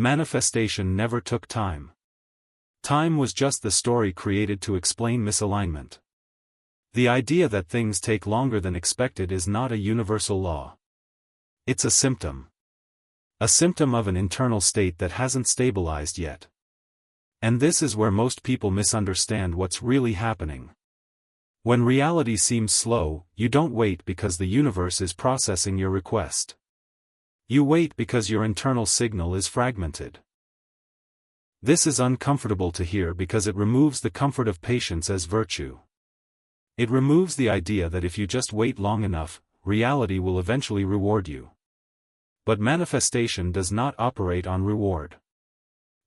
Manifestation never took time. Time was just the story created to explain misalignment. The idea that things take longer than expected is not a universal law. It's a symptom. A symptom of an internal state that hasn't stabilized yet. And this is where most people misunderstand what's really happening. When reality seems slow, you don't wait because the universe is processing your request. You wait because your internal signal is fragmented. This is uncomfortable to hear because it removes the comfort of patience as virtue. It removes the idea that if you just wait long enough, reality will eventually reward you. But manifestation does not operate on reward.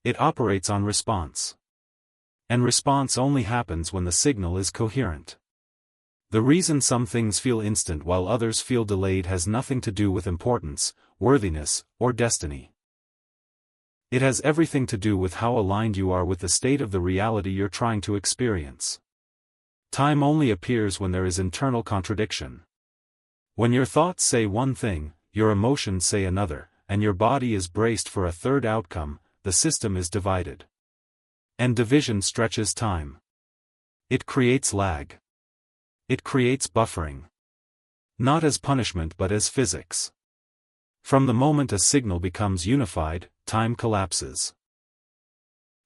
It operates on response. And response only happens when the signal is coherent. The reason some things feel instant while others feel delayed has nothing to do with importance, worthiness, or destiny. It has everything to do with how aligned you are with the state of the reality you're trying to experience. Time only appears when there is internal contradiction. When your thoughts say one thing, your emotions say another, and your body is braced for a third outcome, the system is divided. And division stretches time. It creates lag. It creates buffering. Not as punishment but as physics. From the moment a signal becomes unified, time collapses.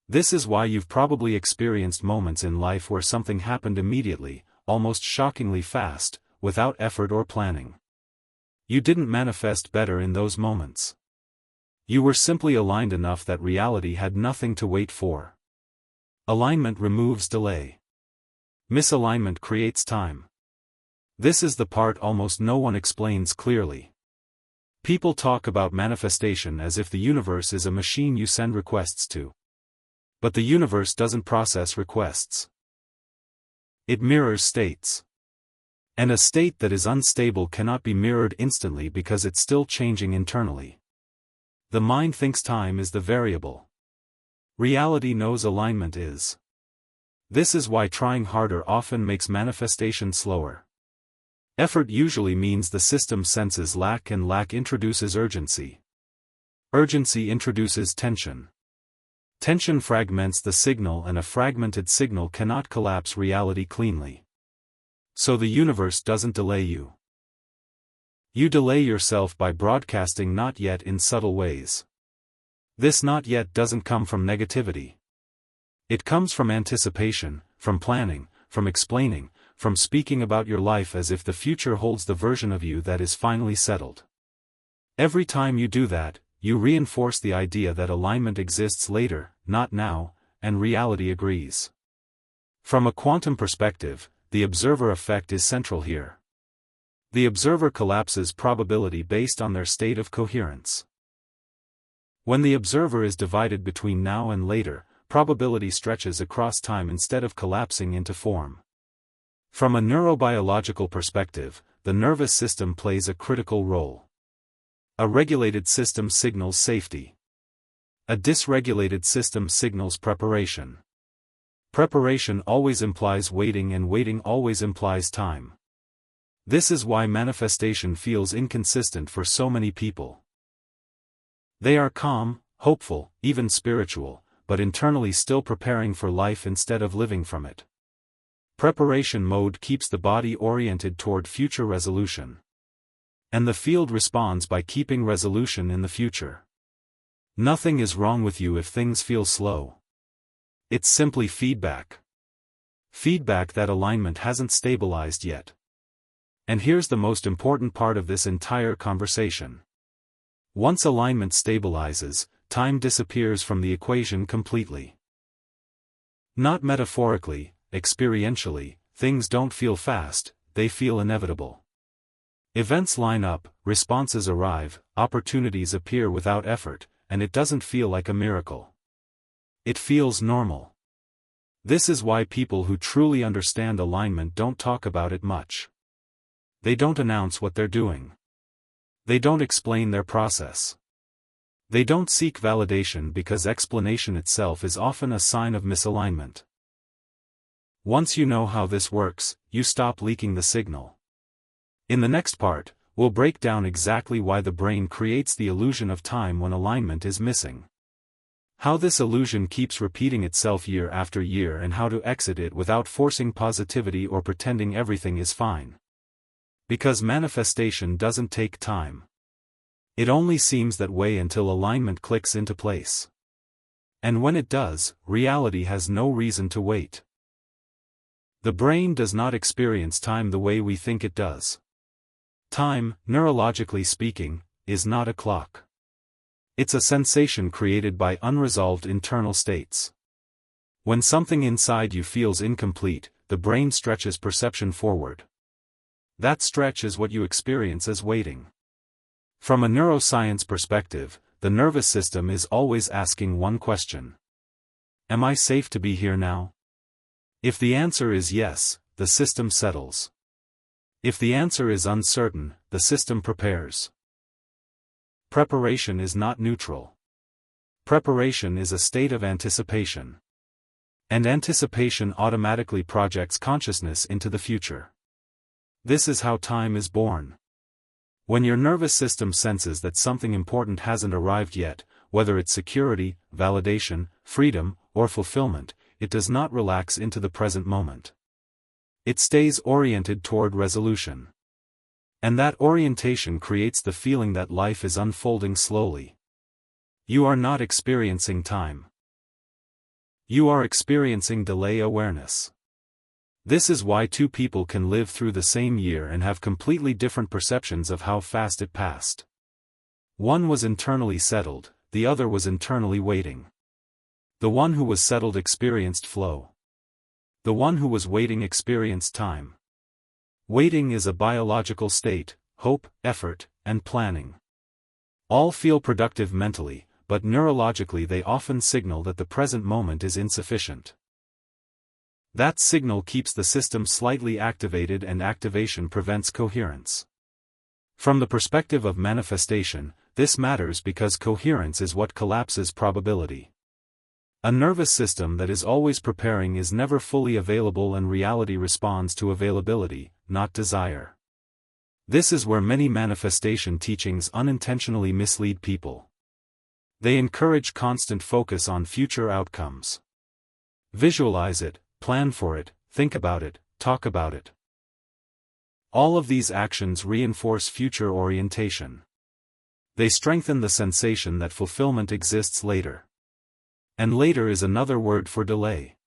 This is why you've probably experienced moments in life where something happened immediately, almost shockingly fast, without effort or planning. You didn't manifest better in those moments. You were simply aligned enough that reality had nothing to wait for. Alignment removes delay. Misalignment creates time. This is the part almost no one explains clearly. People talk about manifestation as if the universe is a machine you send requests to. But the universe doesn't process requests. It mirrors states. And a state that is unstable cannot be mirrored instantly because it's still changing internally. The mind thinks time is the variable. Reality knows alignment is. This is why trying harder often makes manifestation slower. Effort usually means the system senses lack, and lack introduces urgency. Urgency introduces tension. Tension fragments the signal, and a fragmented signal cannot collapse reality cleanly. So the universe doesn't delay you. You delay yourself by broadcasting not yet in subtle ways. This not yet doesn't come from negativity. It comes from anticipation, from planning, from explaining, from speaking about your life as if the future holds the version of you that is finally settled. Every time you do that, you reinforce the idea that alignment exists later, not now, and reality agrees. From a quantum perspective, the observer effect is central here. The observer collapses probability based on their state of coherence. When the observer is divided between now and later, probability stretches across time instead of collapsing into form. From a neurobiological perspective, the nervous system plays a critical role. A regulated system signals safety. A dysregulated system signals preparation. Preparation always implies waiting, and waiting always implies time. This is why manifestation feels inconsistent for so many people. They are calm, hopeful, even spiritual, but internally still preparing for life instead of living from it. Preparation mode keeps the body oriented toward future resolution. And the field responds by keeping resolution in the future. Nothing is wrong with you if things feel slow. It's simply feedback. Feedback that alignment hasn't stabilized yet. And here's the most important part of this entire conversation. Once alignment stabilizes, time disappears from the equation completely. Not metaphorically, experientially, things don't feel fast, they feel inevitable. Events line up, responses arrive, opportunities appear without effort, and it doesn't feel like a miracle. It feels normal. This is why people who truly understand alignment don't talk about it much. They don't announce what they're doing. They don't explain their process. They don't seek validation because explanation itself is often a sign of misalignment. Once you know how this works, you stop leaking the signal. In the next part, we'll break down exactly why the brain creates the illusion of time when alignment is missing. How this illusion keeps repeating itself year after year and how to exit it without forcing positivity or pretending everything is fine. Because manifestation doesn't take time. It only seems that way until alignment clicks into place. And when it does, reality has no reason to wait. The brain does not experience time the way we think it does. Time, neurologically speaking, is not a clock. It's a sensation created by unresolved internal states. When something inside you feels incomplete, the brain stretches perception forward. That stretch is what you experience as waiting. From a neuroscience perspective, the nervous system is always asking one question. Am I safe to be here now? If the answer is yes, the system settles. If the answer is uncertain, the system prepares. Preparation is not neutral. Preparation is a state of anticipation. And anticipation automatically projects consciousness into the future. This is how time is born. When your nervous system senses that something important hasn't arrived yet, whether it's security, validation, freedom, or fulfillment, it does not relax into the present moment. It stays oriented toward resolution. And that orientation creates the feeling that life is unfolding slowly. You are not experiencing time. You are experiencing delay awareness. This is why two people can live through the same year and have completely different perceptions of how fast it passed. One was internally settled, the other was internally waiting. The one who was settled experienced flow. The one who was waiting experienced time. Waiting is a biological state, hope, effort, and planning. All feel productive mentally, but neurologically they often signal that the present moment is insufficient. That signal keeps the system slightly activated and activation prevents coherence. From the perspective of manifestation, this matters because coherence is what collapses probability. A nervous system that is always preparing is never fully available and reality responds to availability, not desire. This is where many manifestation teachings unintentionally mislead people. They encourage constant focus on future outcomes. Visualize it, plan for it, think about it, talk about it. All of these actions reinforce future orientation. They strengthen the sensation that fulfillment exists later. And later is another word for delay.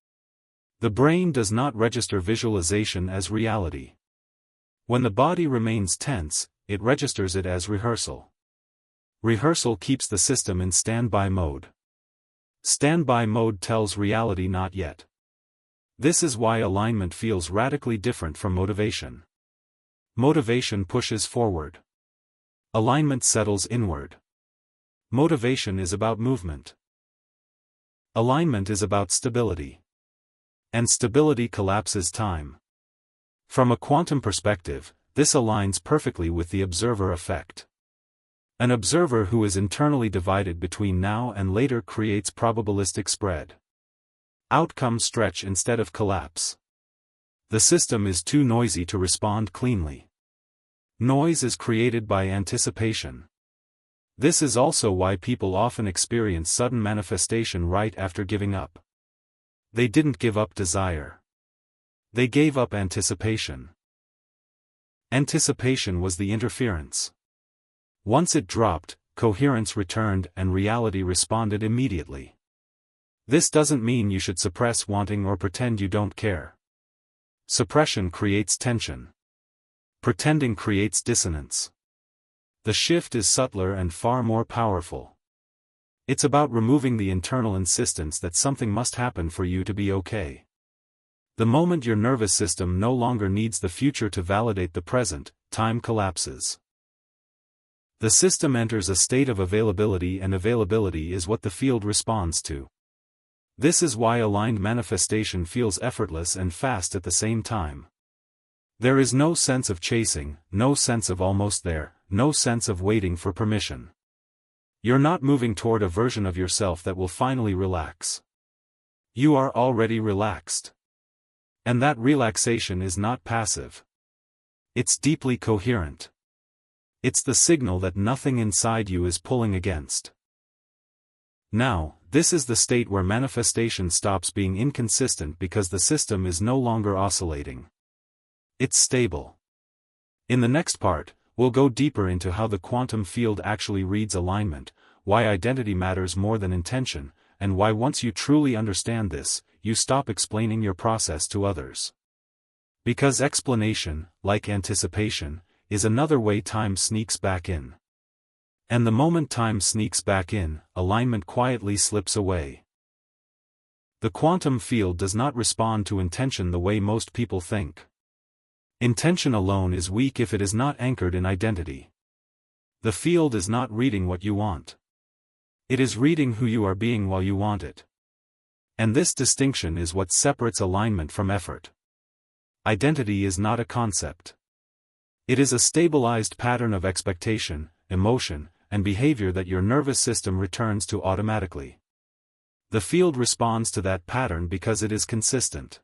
The brain does not register visualization as reality. When the body remains tense, it registers it as rehearsal. Rehearsal keeps the system in standby mode. Standby mode tells reality not yet. This is why alignment feels radically different from motivation. Motivation pushes forward. Alignment settles inward. Motivation is about movement. Alignment is about stability. And stability collapses time. From a quantum perspective, this aligns perfectly with the observer effect. An observer who is internally divided between now and later creates probabilistic spread. Outcomes stretch instead of collapse. The system is too noisy to respond cleanly. Noise is created by anticipation. This is also why people often experience sudden manifestation right after giving up. They didn't give up desire. They gave up anticipation. Anticipation was the interference. Once it dropped, coherence returned and reality responded immediately. This doesn't mean you should suppress wanting or pretend you don't care. Suppression creates tension. Pretending creates dissonance. The shift is subtler and far more powerful. It's about removing the internal insistence that something must happen for you to be okay. The moment your nervous system no longer needs the future to validate the present, time collapses. The system enters a state of availability, and availability is what the field responds to. This is why aligned manifestation feels effortless and fast at the same time. There is no sense of chasing, no sense of almost there, no sense of waiting for permission. You're not moving toward a version of yourself that will finally relax. You are already relaxed. And that relaxation is not passive. It's deeply coherent. It's the signal that nothing inside you is pulling against. Now, This is the state where manifestation stops being inconsistent because the system is no longer oscillating. It's stable. In the next part, we'll go deeper into how the quantum field actually reads alignment, why identity matters more than intention, and why once you truly understand this, you stop explaining your process to others. Because explanation, like anticipation, is another way time sneaks back in. And the moment time sneaks back in, alignment quietly slips away. The quantum field does not respond to intention the way most people think. Intention alone is weak if it is not anchored in identity. The field is not reading what you want. It is reading who you are being while you want it. And this distinction is what separates alignment from effort. Identity is not a concept. It is a stabilized pattern of expectation, emotion, and behavior that your nervous system returns to automatically. The field responds to that pattern because it is consistent.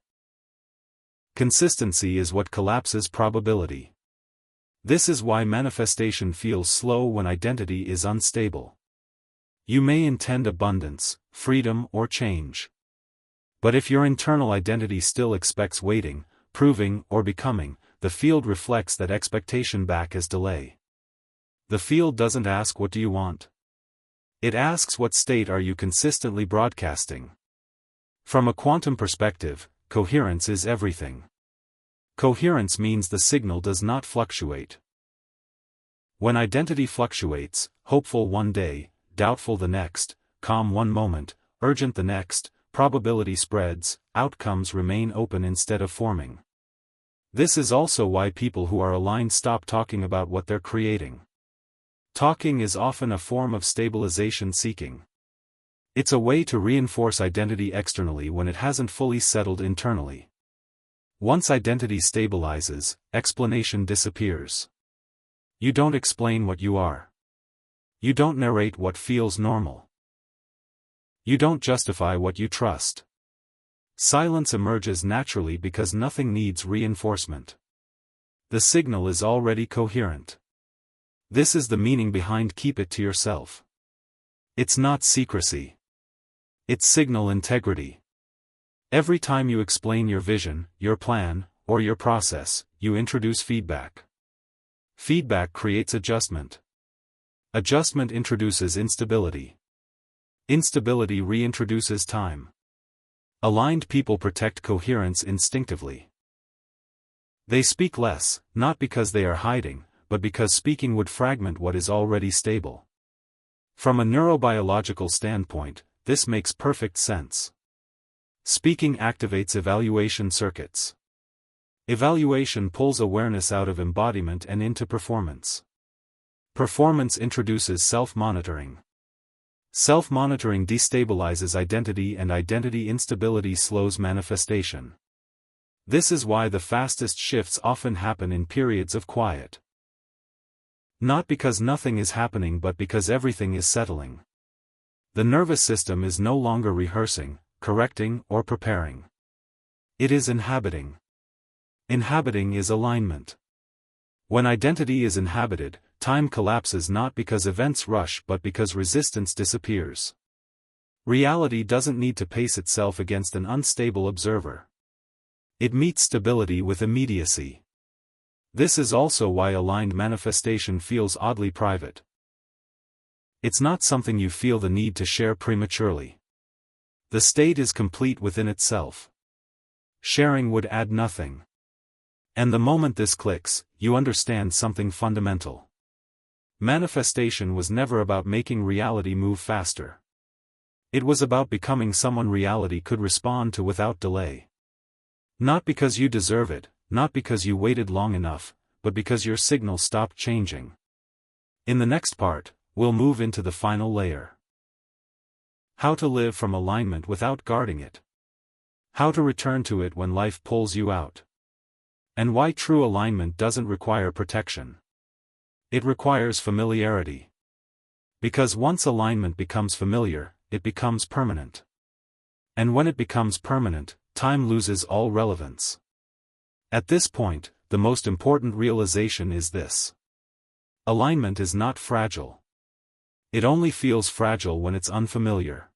Consistency is what collapses probability. This is why manifestation feels slow when identity is unstable. You may intend abundance, freedom, or change. But if your internal identity still expects waiting, proving, or becoming, the field reflects that expectation back as delay. The field doesn't ask what do you want. It asks what state are you consistently broadcasting. From a quantum perspective, coherence is everything. Coherence means the signal does not fluctuate. When identity fluctuates, hopeful one day, doubtful the next, calm one moment, urgent the next, probability spreads, outcomes remain open instead of forming. This is also why people who are aligned stop talking about what they're creating. Talking is often a form of stabilization seeking. It's a way to reinforce identity externally when it hasn't fully settled internally. Once identity stabilizes, explanation disappears. You don't explain what you are. You don't narrate what feels normal. You don't justify what you trust. Silence emerges naturally because nothing needs reinforcement. The signal is already coherent. This is the meaning behind keep it to yourself. It's not secrecy. It's signal integrity. Every time you explain your vision, your plan, or your process, you introduce feedback. Feedback creates adjustment. Adjustment introduces instability. Instability reintroduces time. Aligned people protect coherence instinctively. They speak less, not because they are hiding, but because speaking would fragment what is already stable. From a neurobiological standpoint, this makes perfect sense. Speaking activates evaluation circuits. Evaluation pulls awareness out of embodiment and into performance. Performance introduces self-monitoring. Self-monitoring destabilizes identity and identity instability slows manifestation. This is why the fastest shifts often happen in periods of quiet. Not because nothing is happening but because everything is settling. The nervous system is no longer rehearsing, correcting, or preparing. It is inhabiting. Inhabiting is alignment. When identity is inhabited, time collapses not because events rush but because resistance disappears. Reality doesn't need to pace itself against an unstable observer. It meets stability with immediacy. This is also why aligned manifestation feels oddly private. It's not something you feel the need to share prematurely. The state is complete within itself. Sharing would add nothing. And the moment this clicks, you understand something fundamental. Manifestation was never about making reality move faster. It was about becoming someone reality could respond to without delay. Not because you deserve it, not because you waited long enough, but because your signal stopped changing. In the next part, we'll move into the final layer. How to live from alignment without guarding it. How to return to it when life pulls you out. And why true alignment doesn't require protection. It requires familiarity. Because once alignment becomes familiar, it becomes permanent. And when it becomes permanent, time loses all relevance. At this point, the most important realization is this. Alignment is not fragile. It only feels fragile when it's unfamiliar.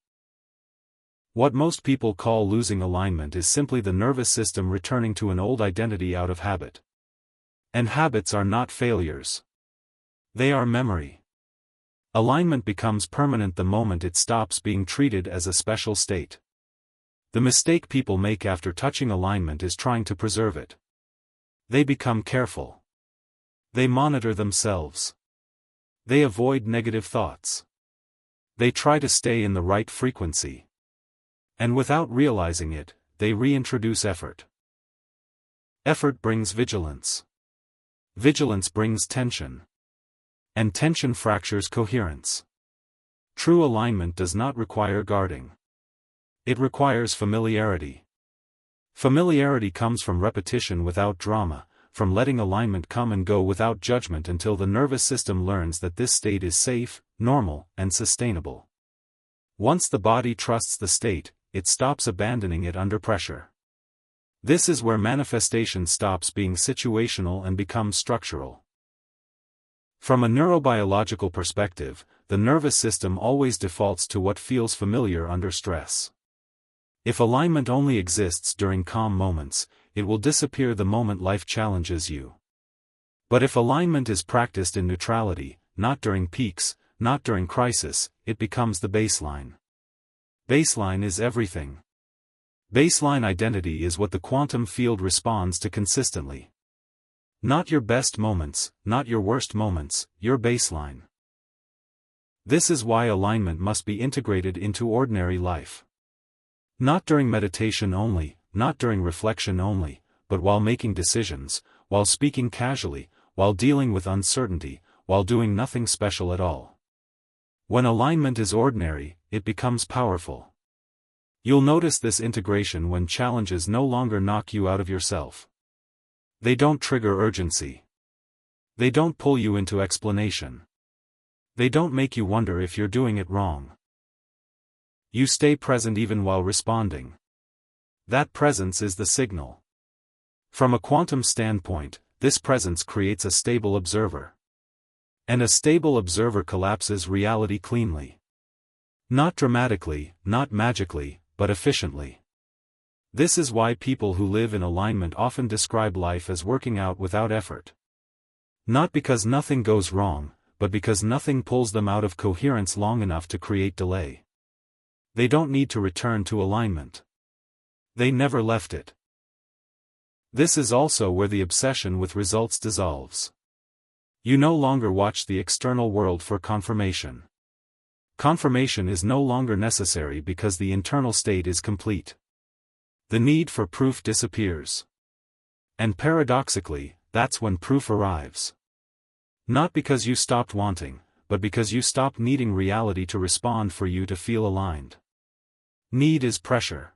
What most people call losing alignment is simply the nervous system returning to an old identity out of habit. And habits are not failures. They are memory. Alignment becomes permanent the moment it stops being treated as a special state. The mistake people make after touching alignment is trying to preserve it. They become careful. They monitor themselves. They avoid negative thoughts. They try to stay in the right frequency. And without realizing it, they reintroduce effort. Effort brings vigilance. Vigilance brings tension. And tension fractures coherence. True alignment does not require guarding. It requires familiarity. Familiarity comes from repetition without drama, from letting alignment come and go without judgment until the nervous system learns that this state is safe, normal, and sustainable. Once the body trusts the state, it stops abandoning it under pressure. This is where manifestation stops being situational and becomes structural. From a neurobiological perspective, the nervous system always defaults to what feels familiar under stress. If alignment only exists during calm moments, it will disappear the moment life challenges you. But if alignment is practiced in neutrality, not during peaks, not during crisis, it becomes the baseline. Baseline is everything. Baseline identity is what the quantum field responds to consistently. Not your best moments, not your worst moments, your baseline. This is why alignment must be integrated into ordinary life. Not during meditation only, not during reflection only, but while making decisions, while speaking casually, while dealing with uncertainty, while doing nothing special at all. When alignment is ordinary, it becomes powerful. You'll notice this integration when challenges no longer knock you out of yourself. They don't trigger urgency. They don't pull you into explanation. They don't make you wonder if you're doing it wrong. You stay present even while responding. That presence is the signal. From a quantum standpoint, this presence creates a stable observer. And a stable observer collapses reality cleanly. Not dramatically, not magically, but efficiently. This is why people who live in alignment often describe life as working out without effort. Not because nothing goes wrong, but because nothing pulls them out of coherence long enough to create delay. They don't need to return to alignment. They never left it. This is also where the obsession with results dissolves. You no longer watch the external world for confirmation. Confirmation is no longer necessary because the internal state is complete. The need for proof disappears. And paradoxically, that's when proof arrives. Not because you stopped wanting, but because you stopped needing reality to respond for you to feel aligned. Need is pressure.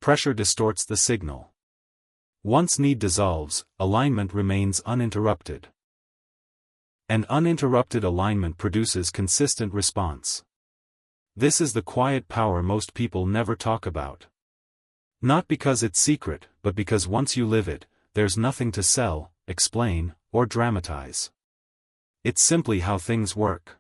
Pressure distorts the signal. Once need dissolves, alignment remains uninterrupted. And uninterrupted alignment produces consistent response. This is the quiet power most people never talk about. Not because it's secret, but because once you live it, there's nothing to sell, explain, or dramatize. It's simply how things work.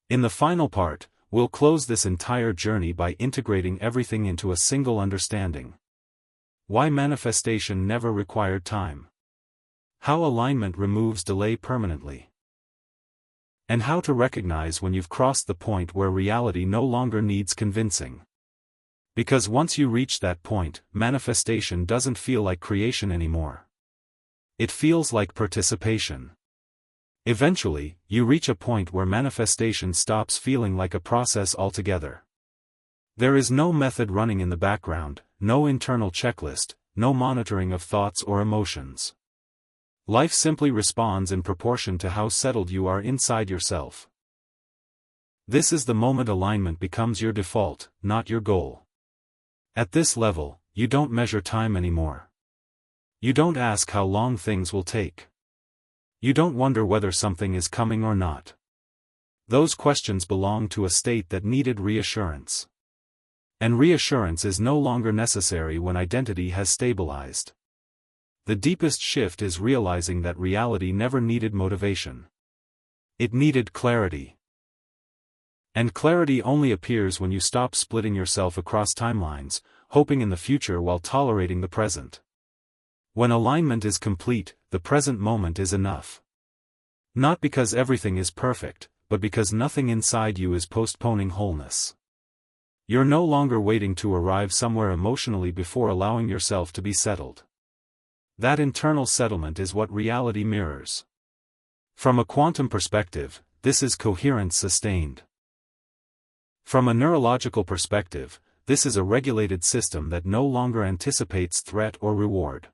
In the final part, we'll close this entire journey by integrating everything into a single understanding. Why manifestation never required time. How alignment removes delay permanently. And how to recognize when you've crossed the point where reality no longer needs convincing. Because once you reach that point, manifestation doesn't feel like creation anymore. It feels like participation. Eventually, you reach a point where manifestation stops feeling like a process altogether. There is no method running in the background, no internal checklist, no monitoring of thoughts or emotions. Life simply responds in proportion to how settled you are inside yourself. This is the moment alignment becomes your default, not your goal. At this level, you don't measure time anymore. You don't ask how long things will take. You don't wonder whether something is coming or not. Those questions belong to a state that needed reassurance. And reassurance is no longer necessary when identity has stabilized. The deepest shift is realizing that reality never needed motivation. It needed clarity. And clarity only appears when you stop splitting yourself across timelines, hoping in the future while tolerating the present. When alignment is complete, the present moment is enough. Not because everything is perfect, but because nothing inside you is postponing wholeness. You're no longer waiting to arrive somewhere emotionally before allowing yourself to be settled. That internal settlement is what reality mirrors. From a quantum perspective, this is coherence sustained. From a neurological perspective, this is a regulated system that no longer anticipates threat or reward.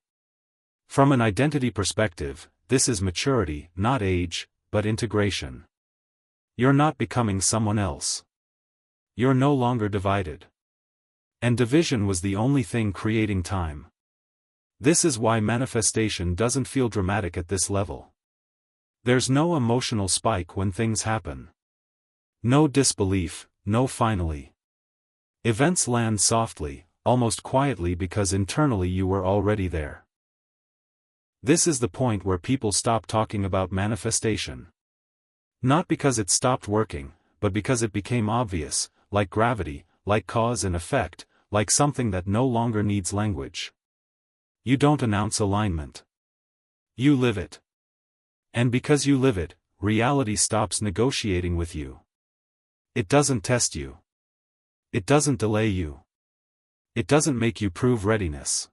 From an identity perspective, this is maturity, not age, but integration. You're not becoming someone else. You're no longer divided. And division was the only thing creating time. This is why manifestation doesn't feel dramatic at this level. There's no emotional spike when things happen. No disbelief, no finally. Events land softly, almost quietly because internally you were already there. This is the point where people stop talking about manifestation. Not because it stopped working, but because it became obvious, like gravity, like cause and effect, like something that no longer needs language. You don't announce alignment. You live it. And because you live it, reality stops negotiating with you. It doesn't test you. It doesn't delay you. It doesn't make you prove readiness.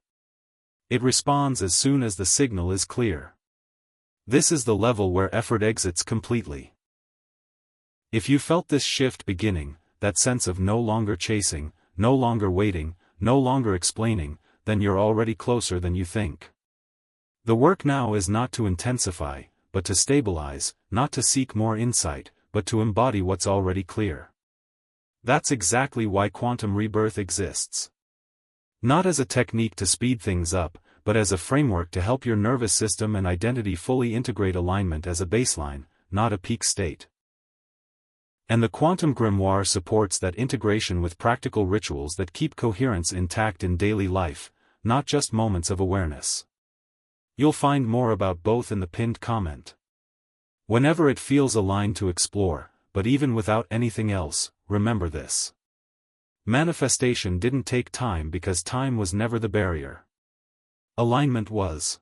It responds as soon as the signal is clear. This is the level where effort exits completely. If you felt this shift beginning, that sense of no longer chasing, no longer waiting, no longer explaining, then you're already closer than you think. The work now is not to intensify, but to stabilize, not to seek more insight, but to embody what's already clear. That's exactly why quantum rebirth exists. Not as a technique to speed things up, but as a framework to help your nervous system and identity fully integrate alignment as a baseline, not a peak state. And the quantum grimoire supports that integration with practical rituals that keep coherence intact in daily life, not just moments of awareness. You'll find more about both in the pinned comment. Whenever it feels aligned to explore, but even without anything else, remember this. Manifestation didn't take time because time was never the barrier. Alignment was.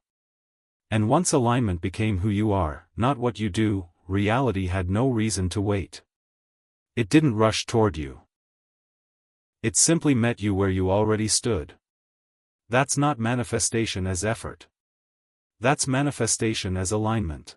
And once alignment became who you are, not what you do, reality had no reason to wait. It didn't rush toward you. It simply met you where you already stood. That's not manifestation as effort. That's manifestation as alignment.